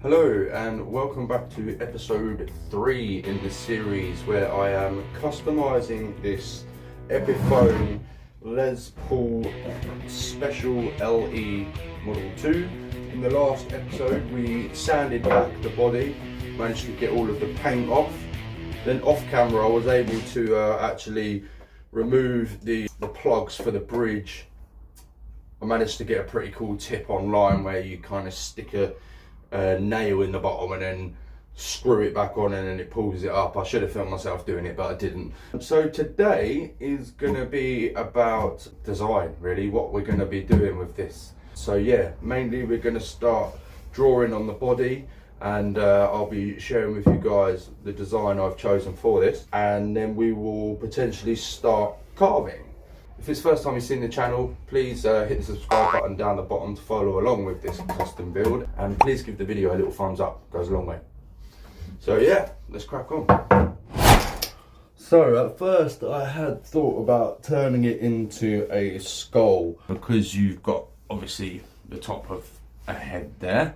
Hello and welcome back to episode 3 in this series where I am customizing this Epiphone Les Paul Special LE Model 2. In the last episode we sanded back the body, managed to get all of the paint off. Then off camera I was able to actually remove the plugs for the bridge. I managed to get a pretty cool tip online where you kind of stick a nail in the bottom and then screw it back on and then it pulls it up. I should have filmed myself doing it, but I didn't. So today is gonna be about design, really, what we're gonna be doing with this. So yeah, mainly we're gonna start drawing on the body, and I'll be sharing with you guys the design I've chosen for this, and then we will potentially start carving. If it's the first time you've seen the channel, please hit the subscribe button down the bottom to follow along with this custom build, and please give the video a little thumbs up, it goes a long way. So yeah, let's crack on. So at first I had thought about turning it into a skull, because you've got obviously the top of a head there,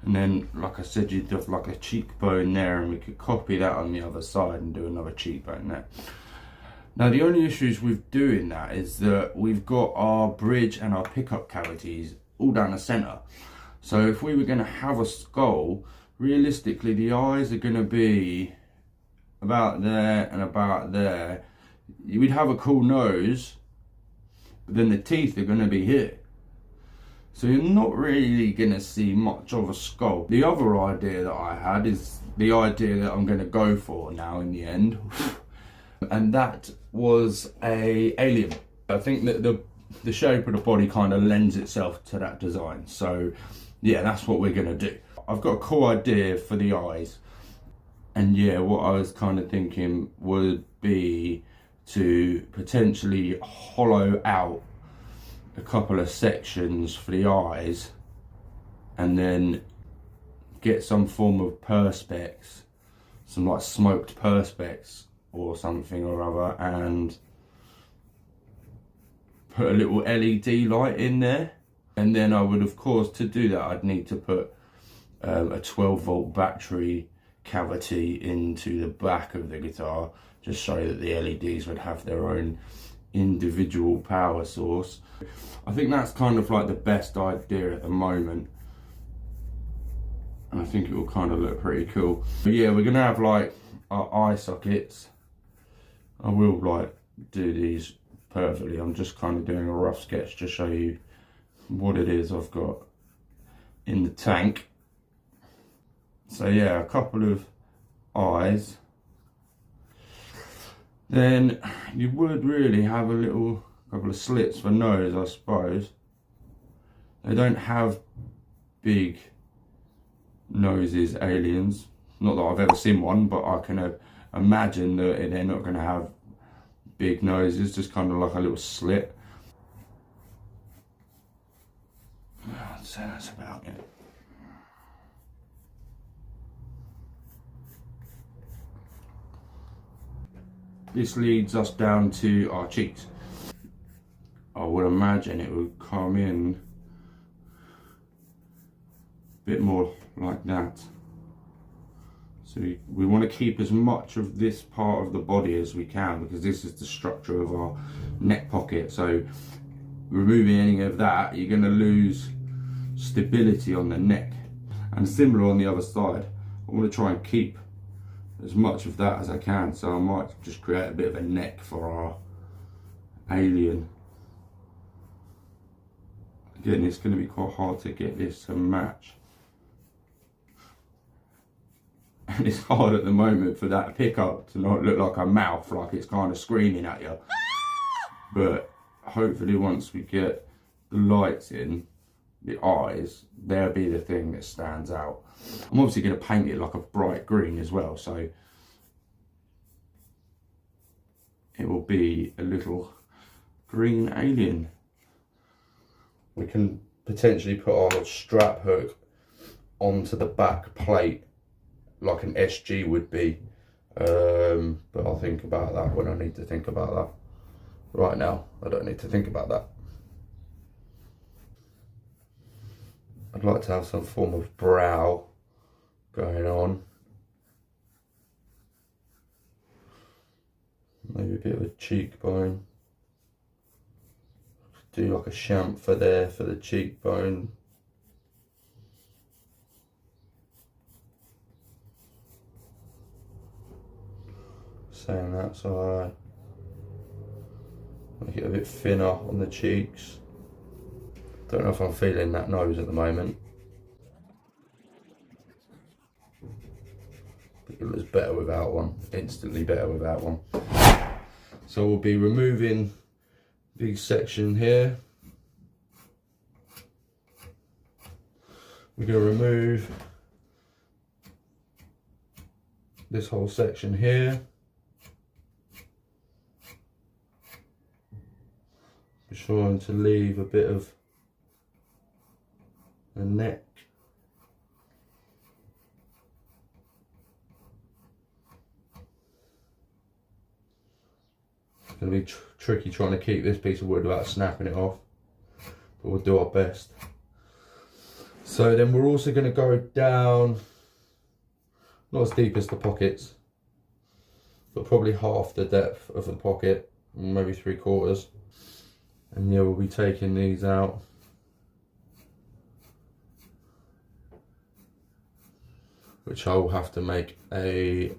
and then like I said you'd have like a cheekbone there, and we could copy that on the other side and do another cheekbone there. Now the only issues with doing that is that we've got our bridge and our pickup cavities all down the centre. So if we were going to have a skull, realistically the eyes are going to be about there and about there. We'd have a cool nose, but then the teeth are going to be here. So you're not really going to see much of a skull. The other idea that I had is the idea that I'm going to go for now in the end. And that was a alien. I think that the shape of the body kind of lends itself to that design. So yeah, that's what we're gonna do. I've got a cool idea for the eyes, and yeah, what I was kind of thinking would be to potentially hollow out a couple of sections for the eyes, and then get some form of perspex, some like smoked perspex or something or other, and put a little LED light in there. And then I would, of course, to do that I'd need to put a 12-volt battery cavity into the back of the guitar, just so that the LEDs would have their own individual power source. I think that's kind of like the best idea at the moment, and I think it will kind of look pretty cool. But yeah, we're gonna have like our eye sockets. I will like do these perfectly. I'm just kind of doing a rough sketch to show you what it is I've got in the tank. So yeah, a couple of eyes. Then you would really have a couple of slits for nose, I suppose. They don't have big noses, aliens. Not that I've ever seen one, but I can imagine that they're not going to have big noses, just kind of like a little slit. I'd say that's about it. This leads us down to our cheeks. I would imagine it would come in a bit more like that. So we want to keep as much of this part of the body as we can, because this is the structure of our neck pocket. So removing any of that, you're going to lose stability on the neck. And similar on the other side. I want to try and keep as much of that as I can. So I might just create a bit of a neck for our alien. Again, it's going to be quite hard to get this to match. And it's hard at the moment for that pickup to not look like a mouth, like it's kind of screaming at you. But hopefully once we get the lights in, the eyes, they'll be the thing that stands out. I'm obviously going to paint it like a bright green as well, so it will be a little green alien. We can potentially put our strap hook onto the back plate like an SG would be, but I'll think about that when I need to think about that. Right now I don't need to think about that. I'd like to have some form of brow going on. Maybe a bit of a cheekbone. Do like a chamfer there for the cheekbone. Same that side. Make it a bit thinner on the cheeks. Don't know if I'm feeling that nose at the moment. It looks better without one, instantly better without one. So we'll be removing big section here. We're going to remove this whole section here. Be sure to leave a bit of the neck. It's going to be tricky trying to keep this piece of wood without snapping it off, but we'll do our best. So then we're also going to go down, not as deep as the pockets, but probably half the depth of the pocket, maybe 3/4. And yeah, we'll be taking these out. Which I will have to make a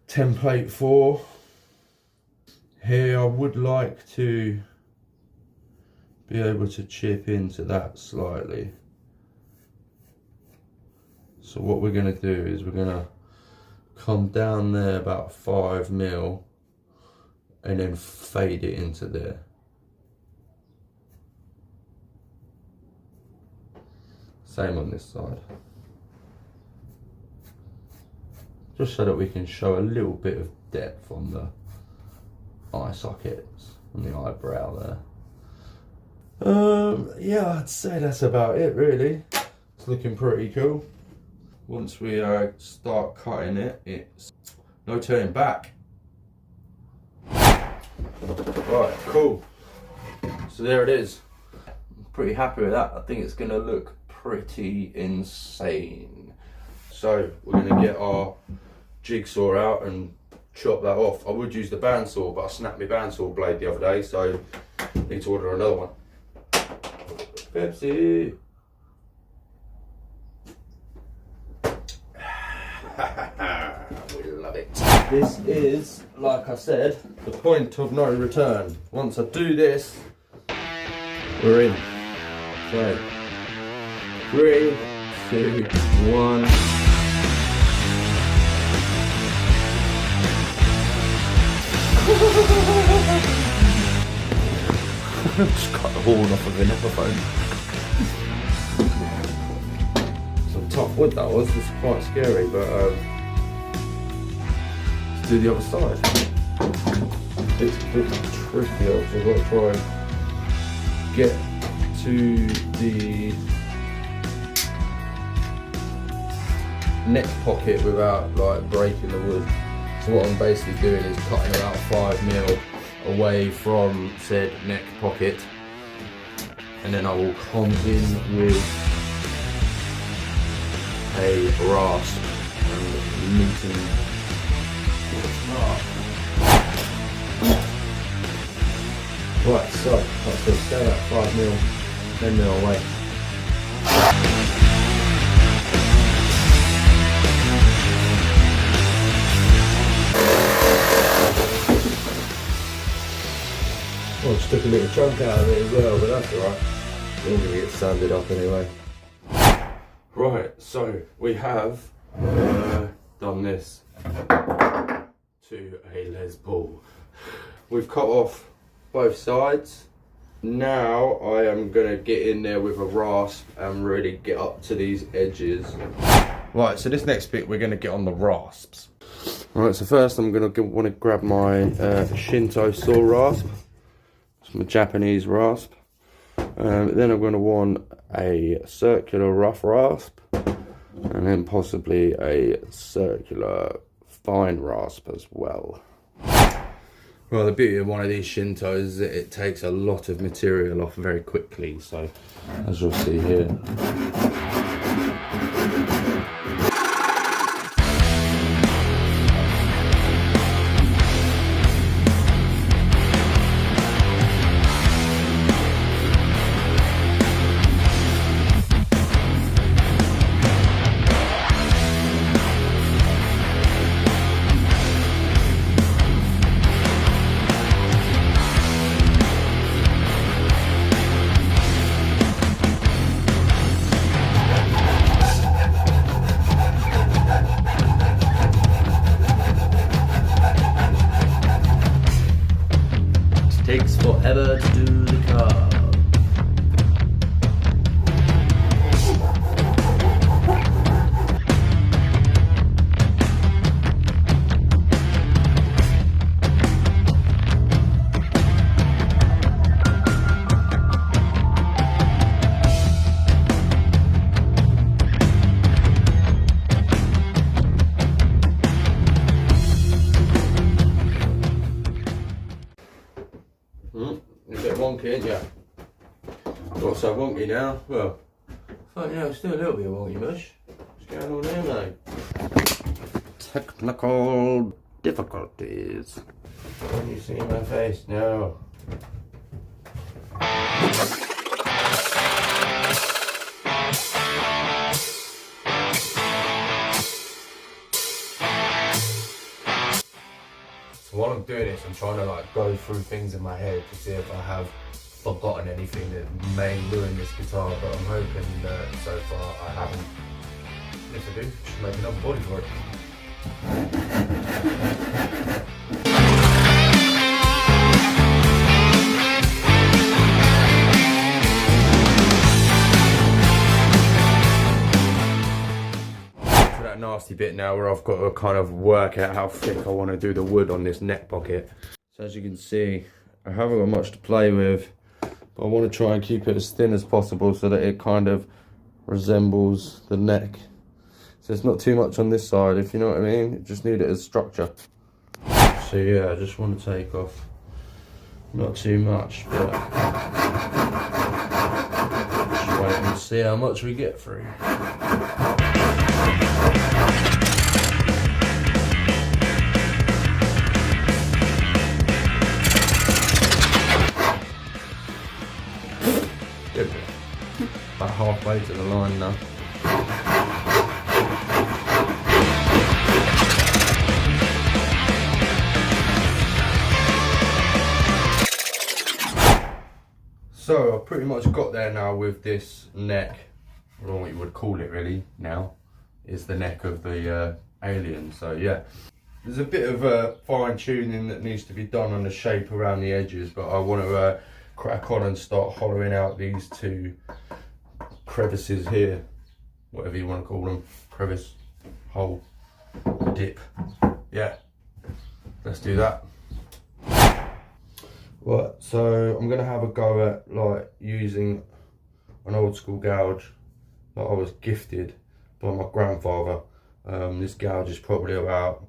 template for. Here I would like to be able to chip into that slightly. So what we're going to do is we're going to come down there about 5mm and then fade it into there. Same on this side. Just so that we can show a little bit of depth on the eye sockets, on the eyebrow there. Yeah, I'd say that's about it really. It's looking pretty cool. Once we start cutting it, it's no turning back. Right, cool. So there it is. I'm pretty happy with that. I think it's gonna look pretty insane. So we're gonna get our jigsaw out and chop that off. I would use the bandsaw, but I snapped my bandsaw blade the other day, so I need to order another one. Pepsi. We love it. This is, like I said, the point of no return. Once I do this, we're in. So, 3, 2, 1. Just cut the horn off of an epiphone. Some tough wood that was. It's quite scary, but let's do the other side. It's a bit tricky, so I've got to try and get to the neck pocket without like breaking the wood. So what I'm basically doing is cutting about 5mm away from said neck pocket, and then I will come in with a rasp and neaten it up. Right, so let's just go that 5mm, 10mm away. I just took a little chunk out of it as well, but that's alright. We're going to get sanded up anyway. Right, so we have done this to a Les Paul. We've cut off both sides. Now I am going to get in there with a rasp and really get up to these edges. Right, so this next bit we're going to get on the rasps. Right, so first I'm going to want to grab my Shinto saw rasp. Some Japanese rasp. Then I'm going to want a circular rough rasp, and then possibly a circular fine rasp as well. Well, the beauty of one of these Shintos is that it takes a lot of material off very quickly, so as you'll see here. What's so wonky now? Well, fucking hell, still a little bit wonky, mush. What's going on there, mate? Technical difficulties. Can you see my face? No. So while I'm doing this, I'm trying to like go through things in my head to see if I have forgotten anything that may ruin this guitar, but I'm hoping that so far I haven't. If I do, should make another body for it. To that nasty bit now where I've got to kind of work out how thick I want to do the wood on this neck pocket. So as you can see, I haven't got much to play with, but I want to try and keep it as thin as possible so that it kind of resembles the neck. So it's not too much on this side, if you know what I mean. You just need it as structure. So yeah, I just want to take off not too much, but just wait and see how much we get through. About halfway to the line now. So I've pretty much got there now with this neck. I don't know what you would call it really now. Is the neck of the Alien. So yeah, there's a bit of fine tuning that needs to be done on the shape around the edges, but I want to crack on and start hollowing out these two crevices here, whatever you want to call them. Crevice, hole, dip. Yeah, let's do that. Right, so I'm gonna have a go at like using an old school gouge that I was gifted by my grandfather. This gouge is probably about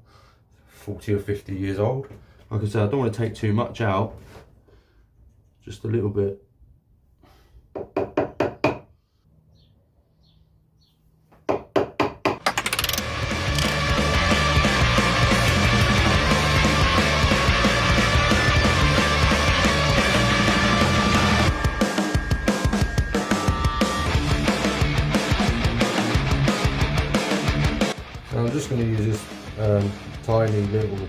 40 or 50 years old. Like I said, I don't want to take too much out, just a little bit. I'm just going to use this tiny little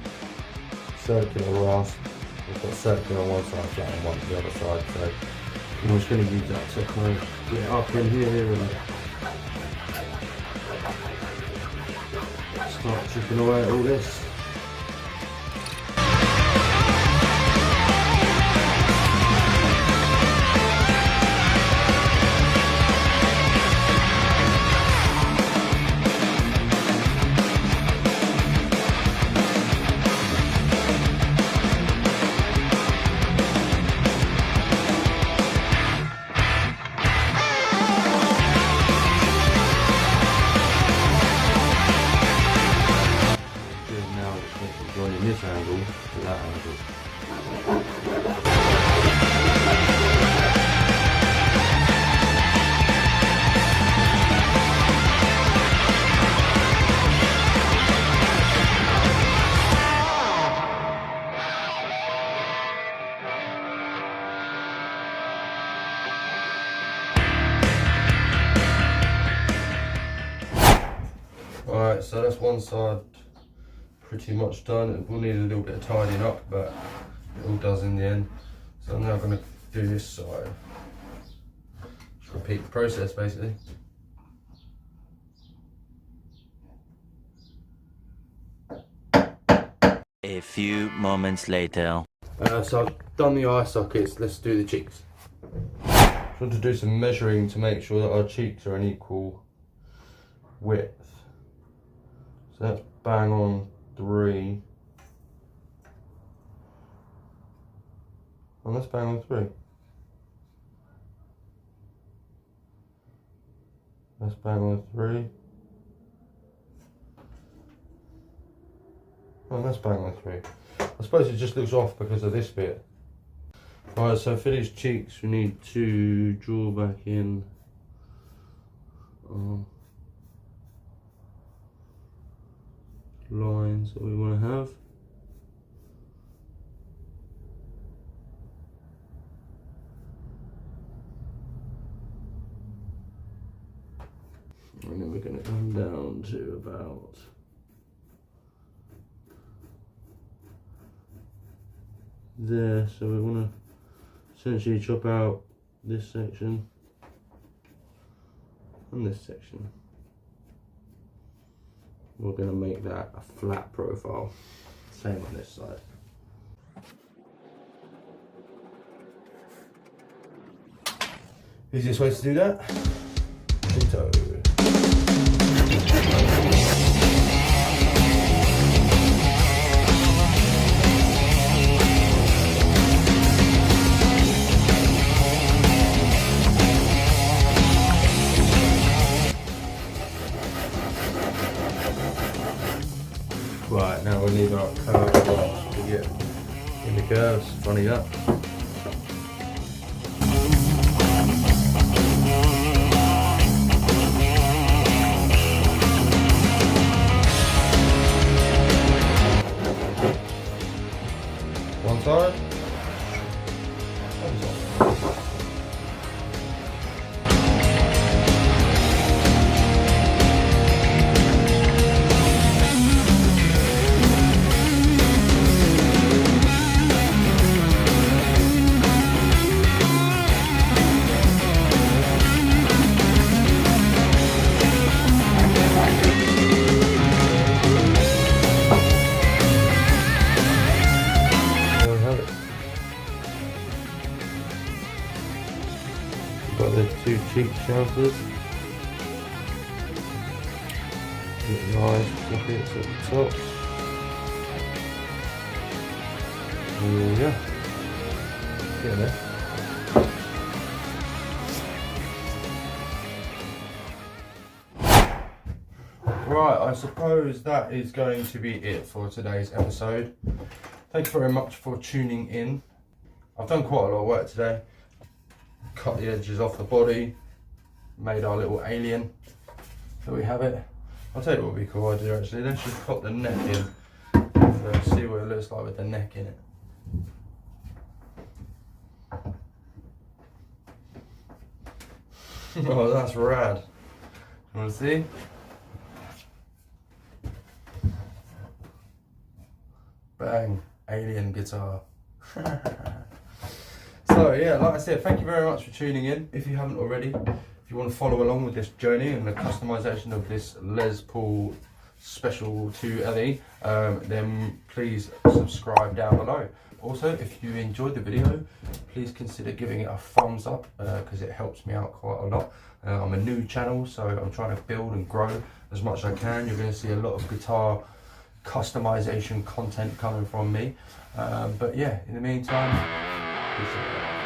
circular rasp. I've got circular on one side, flat on the other side, so I'm just going to use that to kind of get up in here and start chipping away at all this. Joining this angle to that angle. Alright, so that's one side pretty much done. It will need a little bit of tidying up, but it all does in the end. So I'm now going to do this side. Just repeat the process basically. A few moments later. So I've done the eye sockets, let's do the cheeks. Just want to do some measuring to make sure that our cheeks are an equal width. So that's bang on 3. And let's bang on 3. Let's bang on 3. And let's bang on 3. I suppose it just looks off because of this bit. Alright, so for these cheeks we need to draw back in lines that we want to have. And then we're going to come down to about there. So we want to essentially chop out this section and this section. We're going to make that a flat profile. Same on this side. Easiest way to do that? Ditto. Right, now we need our curve to get in the curves, funny that. One side. One side. Got the two cheek shelters. Little eyes, pockets at the top. There we go. Get there. Right, I suppose that is going to be it for today's episode. Thank you very much for tuning in. I've done quite a lot of work today. Cut the edges off the body, made our little alien. So we have it. I'll tell you what would be a cool idea actually. Let's just pop the neck in. So see what it looks like with the neck in it. Oh, that's rad. You want to see? Bang, alien guitar. So yeah, like I said, thank you very much for tuning in. If you haven't already, if you want to follow along with this journey and the customization of this Les Paul Special 2 LE, then please subscribe down below. Also, if you enjoyed the video, please consider giving it a thumbs up because it helps me out quite a lot. I'm a new channel, so I'm trying to build and grow as much as I can. You're going to see a lot of guitar customization content coming from me. But yeah, in the meantime, peace out.